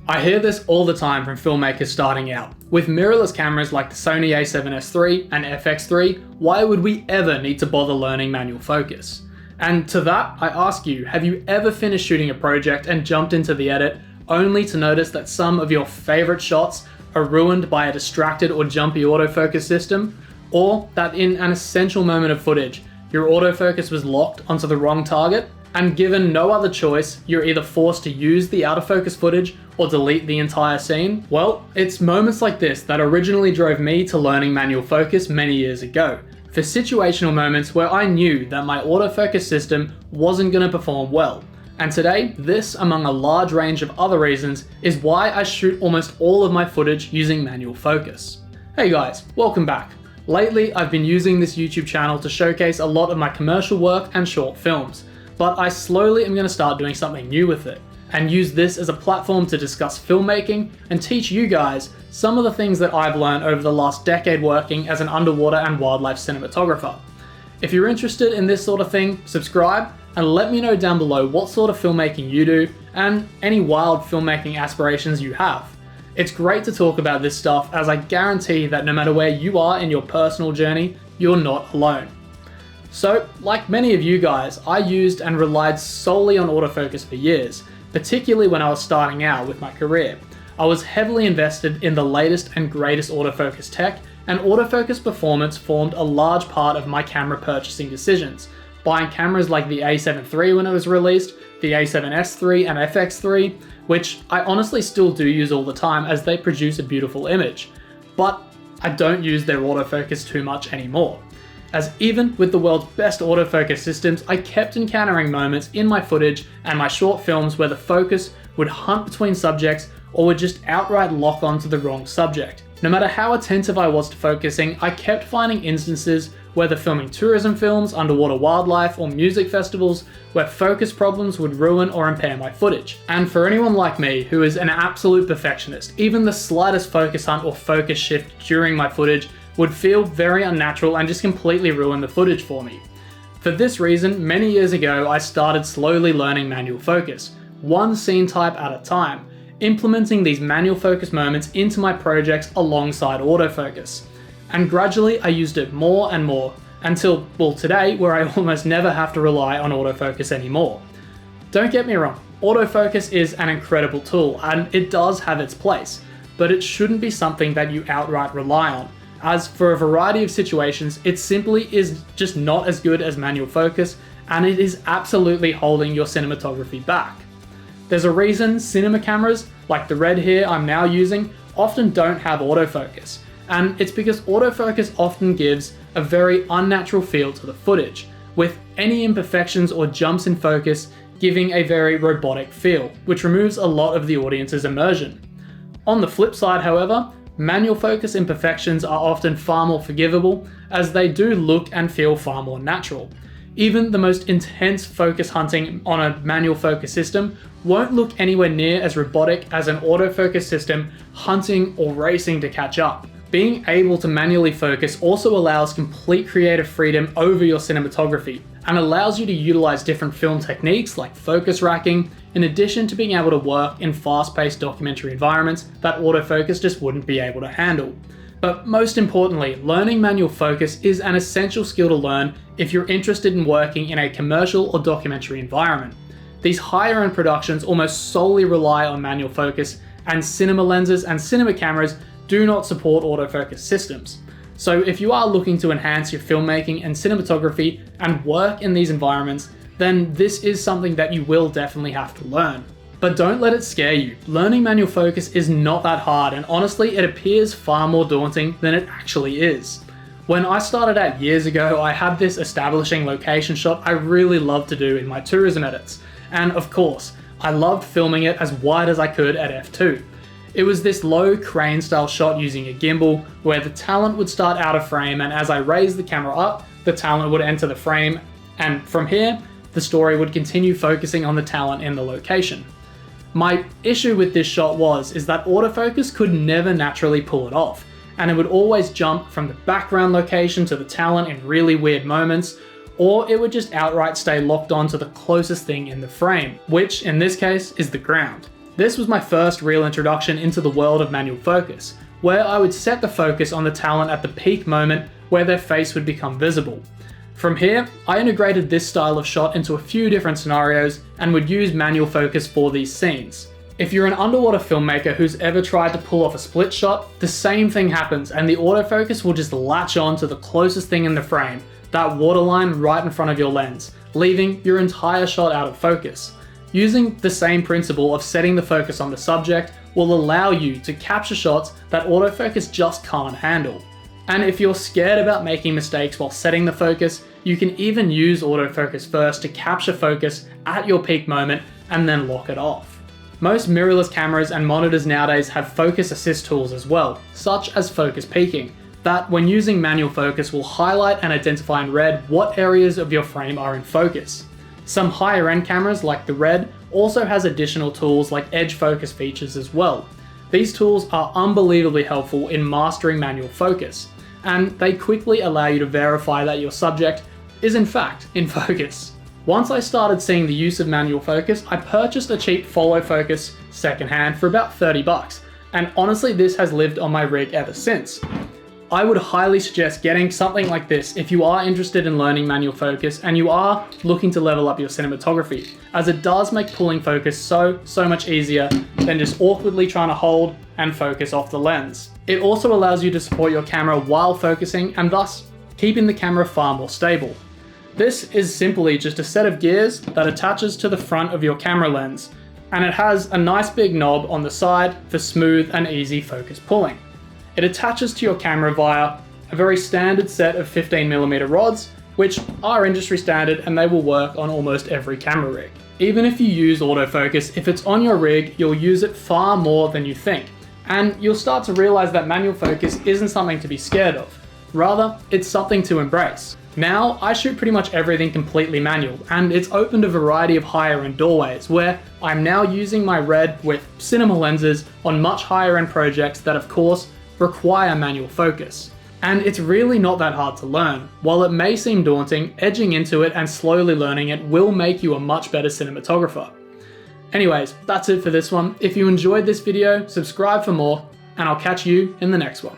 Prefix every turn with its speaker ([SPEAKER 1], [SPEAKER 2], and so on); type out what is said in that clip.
[SPEAKER 1] I hear this all the time from filmmakers starting out. With mirrorless cameras like the Sony A7SIII and FX3, why would we ever need to bother learning manual focus? And to that, I ask you, have you ever finished shooting a project and jumped into the edit only to notice that some of your favorite shots are ruined by a distracted or jumpy autofocus system? Or that in an essential moment of footage, your autofocus was locked onto the wrong target? And given no other choice, you're either forced to use the out of focus footage or delete the entire scene? Well, it's moments like this that originally drove me to learning manual focus many years ago. For situational moments where I knew that my autofocus system wasn't going to perform well. And today, this, among a large range of other reasons, is why I shoot almost all of my footage using manual focus. Hey guys, welcome back. Lately, I've been using this YouTube channel to showcase a lot of my commercial work and short films. But I slowly am going to start doing something new with it, and use this as a platform to discuss filmmaking and teach you guys some of the things that I've learned over the last decade working as an underwater and wildlife cinematographer. If you're interested in this sort of thing, subscribe and let me know down below what sort of filmmaking you do and any wild filmmaking aspirations you have. It's great to talk about this stuff, as I guarantee that no matter where you are in your personal journey, you're not alone. So, like many of you guys, I used and relied solely on autofocus for years, particularly when I was starting out with my career. I was heavily invested in the latest and greatest autofocus tech, and autofocus performance formed a large part of my camera purchasing decisions. Buying cameras like the A7 III when it was released, the A7S III and FX3, which I honestly still do use all the time as they produce a beautiful image. But I don't use their autofocus too much anymore, as even with the world's best autofocus systems, I kept encountering moments in my footage and my short films where the focus would hunt between subjects or would just outright lock onto the wrong subject. No matter how attentive I was to focusing, I kept finding instances, whether filming tourism films, underwater wildlife, or music festivals, where focus problems would ruin or impair my footage. And for anyone like me, who is an absolute perfectionist, even the slightest focus hunt or focus shift during my footage would feel very unnatural and just completely ruin the footage for me. For this reason, many years ago, I started slowly learning manual focus, one scene type at a time, implementing these manual focus moments into my projects alongside autofocus. And gradually I used it more and more, until, well, today, where I almost never have to rely on autofocus anymore. Don't get me wrong, autofocus is an incredible tool and it does have its place, but it shouldn't be something that you outright rely on, as for a variety of situations, it simply is just not as good as manual focus, and it is absolutely holding your cinematography back. There's a reason cinema cameras, like the red here I'm now using, often don't have autofocus, and it's because autofocus often gives a very unnatural feel to the footage, with any imperfections or jumps in focus giving a very robotic feel, which removes a lot of the audience's immersion. On the flip side, however, manual focus imperfections are often far more forgivable, as they do look and feel far more natural. Even the most intense focus hunting on a manual focus system won't look anywhere near as robotic as an autofocus system hunting or racing to catch up. Being able to manually focus also allows complete creative freedom over your cinematography, and allows you to utilize different film techniques like focus racking, in addition to being able to work in fast-paced documentary environments that autofocus just wouldn't be able to handle. But most importantly, learning manual focus is an essential skill to learn if you're interested in working in a commercial or documentary environment. These higher-end productions almost solely rely on manual focus, and cinema lenses and cinema cameras do not support autofocus systems. So if you are looking to enhance your filmmaking and cinematography and work in these environments, then this is something that you will definitely have to learn. But don't let it scare you. Learning manual focus is not that hard, and honestly, it appears far more daunting than it actually is. When I started out years ago, I had this establishing location shot I really loved to do in my tourism edits. And of course, I loved filming it as wide as I could at f2. It was this low crane style shot using a gimbal, where the talent would start out of frame, and as I raised the camera up, the talent would enter the frame, and from here, the story would continue focusing on the talent in the location. My issue with this shot is that autofocus could never naturally pull it off, and it would always jump from the background location to the talent in really weird moments, or it would just outright stay locked on to the closest thing in the frame, which in this case is the ground. This was my first real introduction into the world of manual focus, where I would set the focus on the talent at the peak moment where their face would become visible. From here, I integrated this style of shot into a few different scenarios and would use manual focus for these scenes. If you're an underwater filmmaker who's ever tried to pull off a split shot, the same thing happens and the autofocus will just latch on to the closest thing in the frame, that waterline right in front of your lens, leaving your entire shot out of focus. Using the same principle of setting the focus on the subject will allow you to capture shots that autofocus just can't handle. And if you're scared about making mistakes while setting the focus, you can even use autofocus first to capture focus at your peak moment and then lock it off. Most mirrorless cameras and monitors nowadays have focus assist tools as well, such as focus peaking, that when using manual focus will highlight and identify in red what areas of your frame are in focus. Some higher end cameras like the Red also has additional tools like edge focus features as well. These tools are unbelievably helpful in mastering manual focus, and they quickly allow you to verify that your subject is in fact in focus. Once I started seeing the use of manual focus, I purchased a cheap follow focus secondhand for about 30 bucks, and honestly this has lived on my rig ever since. I would highly suggest getting something like this if you are interested in learning manual focus and you are looking to level up your cinematography, as it does make pulling focus so much easier than just awkwardly trying to hold and focus off the lens. It also allows you to support your camera while focusing and thus keeping the camera far more stable. This is simply just a set of gears that attaches to the front of your camera lens, and it has a nice big knob on the side for smooth and easy focus pulling. It attaches to your camera via a very standard set of 15mm rods, which are industry standard and they will work on almost every camera rig. Even if you use autofocus, if it's on your rig, you'll use it far more than you think, and you'll start to realize that manual focus isn't something to be scared of. Rather, it's something to embrace. Now, I shoot pretty much everything completely manual, and it's opened a variety of higher end doorways where I'm now using my Red with cinema lenses on much higher end projects that of course require manual focus. And it's really not that hard to learn. While it may seem daunting, edging into it and slowly learning it will make you a much better cinematographer. Anyways, that's it for this one. If you enjoyed this video, subscribe for more, and I'll catch you in the next one.